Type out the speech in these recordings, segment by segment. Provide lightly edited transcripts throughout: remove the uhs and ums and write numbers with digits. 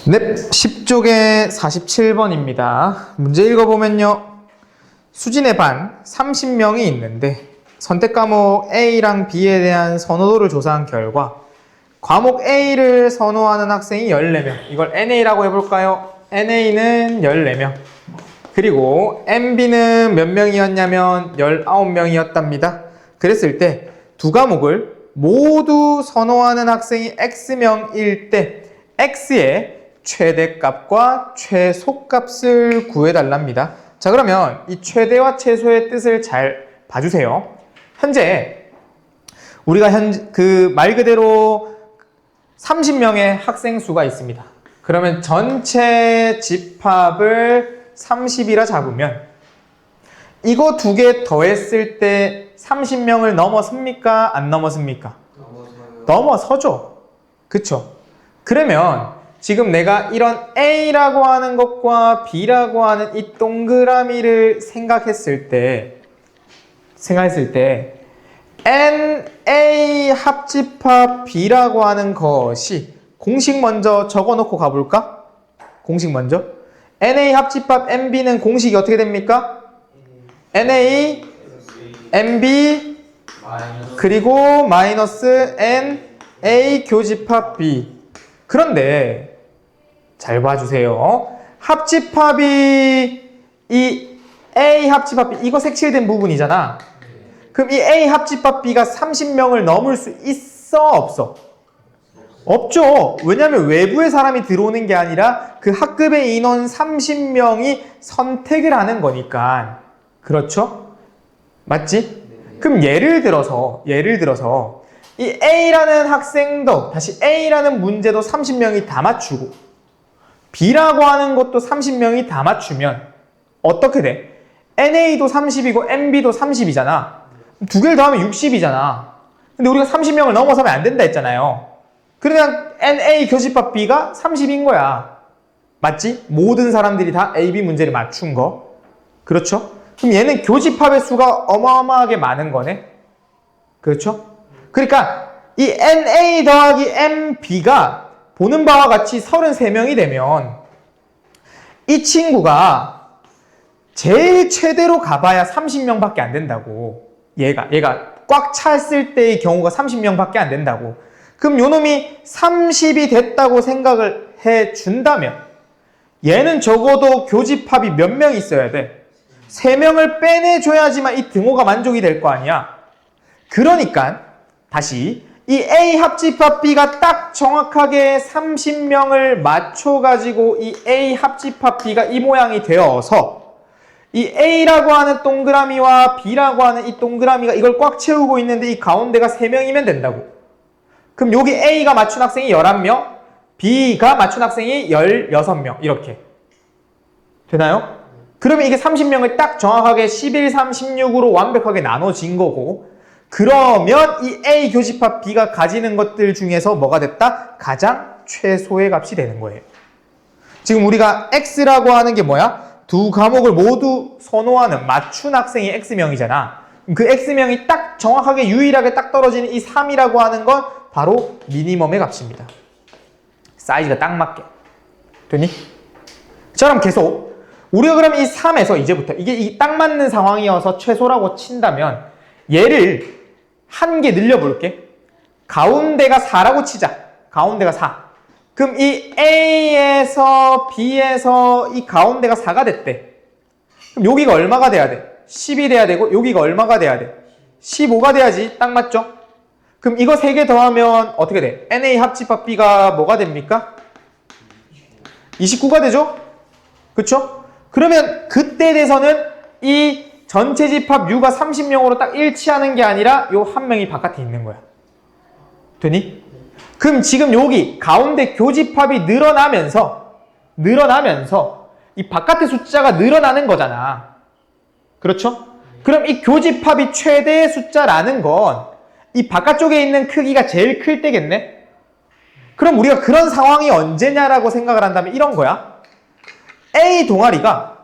네, 10쪽에 47번입니다. 문제 읽어보면요. 수진의 반 30명이 있는데 선택 과목 A랑 B에 대한 선호도를 조사한 결과 과목 A를 선호하는 학생이 14명. 이걸 NA라고 해볼까요? NA는 14명. 그리고 MB는 몇 명이었냐면 19명이었답니다. 그랬을 때 두 과목을 모두 선호하는 학생이 X명일 때 X의 최대값과 최소값을 구해달랍니다. 자, 그러면 이 최대와 최소의 뜻을 잘 봐주세요. 현재 우리가 말 그대로 30명의 학생 수가 있습니다. 그러면 전체 집합을 30이라 잡으면 이거 두 개 더했을 때 30명을 넘어섭니까? 안 넘어섭니까? 넘어서죠. 그쵸? 그러면 지금 내가 이런 A라고 하는 것과 B라고 하는 이 동그라미를 생각했을 때 NA 합집합 B라고 하는 것이 공식 먼저 적어놓고 가볼까? 공식 먼저. NA 합집합 MB는 공식이 어떻게 됩니까? NA, MB, 그리고 마이너스 NA 교집합 B. 그런데 잘 봐주세요. 합집합이 이 A 합집합 B 이거 색칠된 부분이잖아. 그럼 이 A 합집합 B가 30명을 넘을 수 있어 없어? 없죠. 왜냐하면 외부의 사람이 들어오는 게 아니라 그 학급의 인원 30명이 선택을 하는 거니까. 그렇죠? 맞지? 그럼 예를 들어서 이 A라는 학생도 다시 A라는 문제도 30명이 다 맞추고 B라고 하는 것도 30명이 다 맞추면 어떻게 돼? NA도 30이고 MB도 30이잖아. 두 개를 더하면 60이잖아. 근데 우리가 30명을 넘어서면 안 된다 했잖아요. 그러면 NA 교집합 B가 30인 거야. 맞지? 모든 사람들이 다 A, B 문제를 맞춘 거. 그렇죠? 그럼 얘는 교집합의 수가 어마어마하게 많은 거네. 그렇죠? 그러니까 이 NA 더하기 MB가 보는 바와 같이 33명이 되면 이 친구가 제일 최대로 가봐야 30명밖에 안 된다고. 얘가 꽉 찼을 때의 경우가 30명밖에 안 된다고. 그럼 요놈이 30이 됐다고 생각을 해준다면 얘는 적어도 교집합이 몇 명 있어야 돼? 3명을 빼내줘야지만 이 등호가 만족이 될 거 아니야. 그러니까 다시 이 A 합집합 B가 딱 정확하게 30명을 맞춰가지고 이 A 합집합 B가 이 모양이 되어서 이 A라고 하는 동그라미와 B라고 하는 이 동그라미가 이걸 꽉 채우고 있는데 이 가운데가 3명이면 된다고. 그럼 여기 A가 맞춘 학생이 11명, B가 맞춘 학생이 16명 이렇게. 되나요? 그러면 이게 30명을 딱 정확하게 11, 3, 16으로 완벽하게 나눠진 거고 그러면 이 A 교집합 B가 가지는 것들 중에서 뭐가 됐다? 가장 최소의 값이 되는 거예요. 지금 우리가 X라고 하는 게 뭐야? 두 과목을 모두 선호하는 맞춘 학생이 X명이잖아. 그 X명이 딱 정확하게 유일하게 딱 떨어지는 이 3이라고 하는 건 바로 미니멈의 값입니다. 사이즈가 딱 맞게. 되니? 자, 그럼 계속 우리가 그럼 이 3에서 이제부터 이게 이 딱 맞는 상황이어서 최소라고 친다면 얘를 한 개 늘려볼게. 가운데가 4라고 치자. 가운데가 4. 그럼 이 A에서 B에서 이 가운데가 4가 됐대. 그럼 여기가 얼마가 돼야 돼? 10이 돼야 되고 여기가 얼마가 돼야 돼? 15가 돼야지. 딱 맞죠? 그럼 이거 3개 더하면 어떻게 돼? NA 합집합 B가 뭐가 됩니까? 29가 되죠? 그쵸? 그러면 그때 돼서는 이 전체 집합 U가 30명으로 딱 일치하는 게 아니라 요 한 명이 바깥에 있는 거야. 되니? 그럼 지금 여기 가운데 교집합이 늘어나면서 이 바깥의 숫자가 늘어나는 거잖아. 그렇죠? 그럼 이 교집합이 최대의 숫자라는 건 이 바깥쪽에 있는 크기가 제일 클 때겠네? 그럼 우리가 그런 상황이 언제냐라고 생각을 한다면 이런 거야. A 동아리가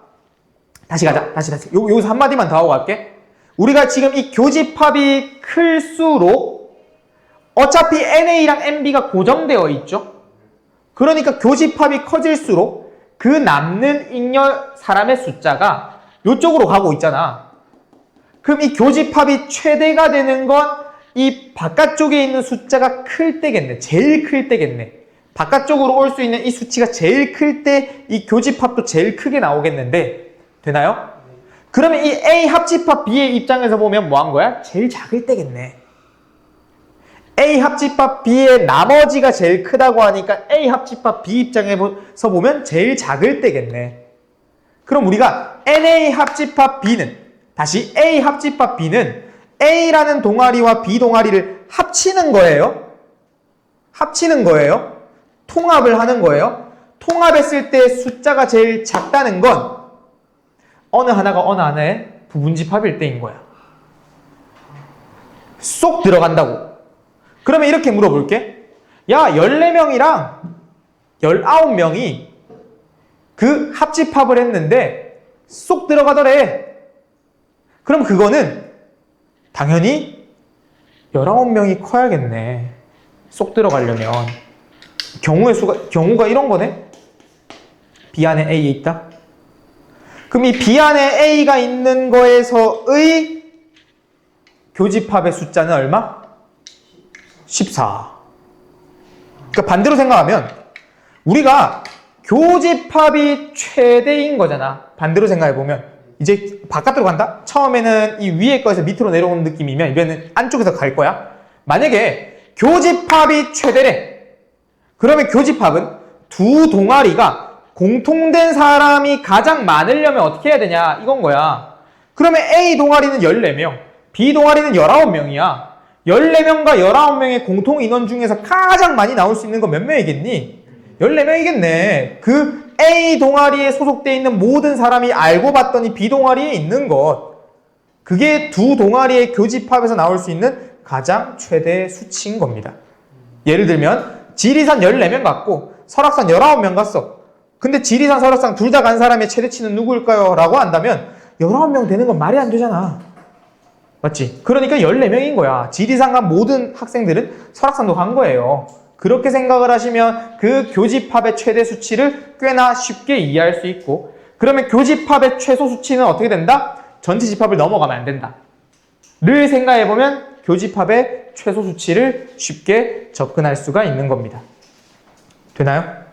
다시 가자. 여기서 한마디만 더 하고 갈게. 우리가 지금 이 교집합이 클수록 어차피 NA랑 MB가 고정되어 있죠. 그러니까 교집합이 커질수록 그 남는 잉여 사람의 숫자가 이쪽으로 가고 있잖아. 그럼 이 교집합이 최대가 되는 건 이 바깥쪽에 있는 숫자가 클 때겠네. 제일 클 때겠네. 바깥쪽으로 올 수 있는 이 수치가 제일 클 때 이 교집합도 제일 크게 나오겠는데 되나요? 그러면 이 A 합집합 B의 입장에서 보면 뭐 한 거야? 제일 작을 때겠네. A 합집합 B의 나머지가 제일 크다고 하니까 A 합집합 B 입장에서 보면 제일 작을 때겠네. 그럼 우리가 NA 합집합 B는 다시 A 합집합 B는 A라는 동아리와 B 동아리를 합치는 거예요. 합치는 거예요. 통합을 하는 거예요. 통합했을 때 숫자가 제일 작다는 건 어느 하나가 어느 하나의 부분집합일 때인 거야. 쏙 들어간다고. 그러면 이렇게 물어볼게. 야, 14명이랑 19명이 그 합집합을 했는데 쏙 들어가더래. 그럼 그거는 당연히 19명이 커야겠네. 쏙 들어가려면. 경우가 이런 거네. B 안에 A에 있다. 그럼 이 B 안에 A가 있는 거에서의 교집합의 숫자는 얼마? 14. 그러니까 반대로 생각하면 우리가 교집합이 최대인 거잖아. 반대로 생각해보면 이제 바깥으로 간다? 처음에는 이 위에 거에서 밑으로 내려오는 느낌이면 이번에는 안쪽에서 갈 거야. 만약에 교집합이 최대래. 그러면 교집합은 두 동아리가 공통된 사람이 가장 많으려면 어떻게 해야 되냐? 이건 거야. 그러면 A 동아리는 14명, B 동아리는 19명이야. 14명과 19명의 공통 인원 중에서 가장 많이 나올 수 있는 건 몇 명이겠니? 14명이겠네. 그 A 동아리에 소속되어 있는 모든 사람이 알고 봤더니 B 동아리에 있는 것. 그게 두 동아리의 교집합에서 나올 수 있는 가장 최대 수치인 겁니다. 예를 들면 지리산 14명 갔고 설악산 19명 갔어. 근데 지리산, 설악산 둘 다 간 사람의 최대치는 누구일까요? 라고 한다면 19명 되는 건 말이 안 되잖아. 맞지? 그러니까 14명인 거야. 지리산 간 모든 학생들은 설악산도 간 거예요. 그렇게 생각을 하시면 그 교집합의 최대 수치를 꽤나 쉽게 이해할 수 있고, 그러면 교집합의 최소 수치는 어떻게 된다? 전체 집합을 넘어가면 안 된다. 를 생각해보면 교집합의 최소 수치를 쉽게 접근할 수가 있는 겁니다. 되나요?